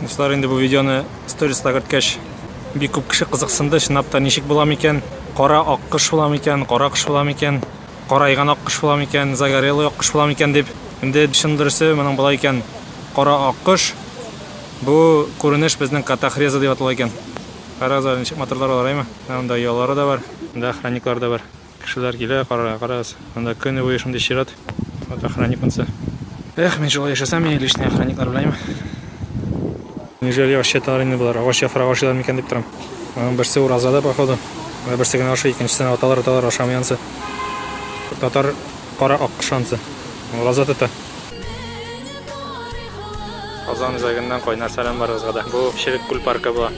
Достар, инде бу видеоны сториста керткәч, бик күп кеше кызыксынды. Чынлап та ничек була микән? Кара аккош була микән? Кара кош була микән? Карайган аккош була микән? Загорелый аккош була микән дип. Инде чын дөресе моның була икән. Кара аккош бу күренеш безнең катахреза дип атала икән. Карагыз, ничек моторлар бар, әйме? Монда яллары да бар, монда охранниклар да бар. Кешеләр килә, карагыз. Монда көне буе шундый чират. Вот охранник монсы. Эх, мен шулай яшәсәм, лишний охранниклар беләйме? Неужели вообще тарыны булар? Агачы фрагашылар микән дип торам. Аның берсе уразада походу. Берсе генә ашый, икенчесен аталар ашамаянсы. Татар кара аккошансы. Ураза тота. Казан үзәгеннән кайнар салам барыгызга да. Бу Шерек күл паркы була.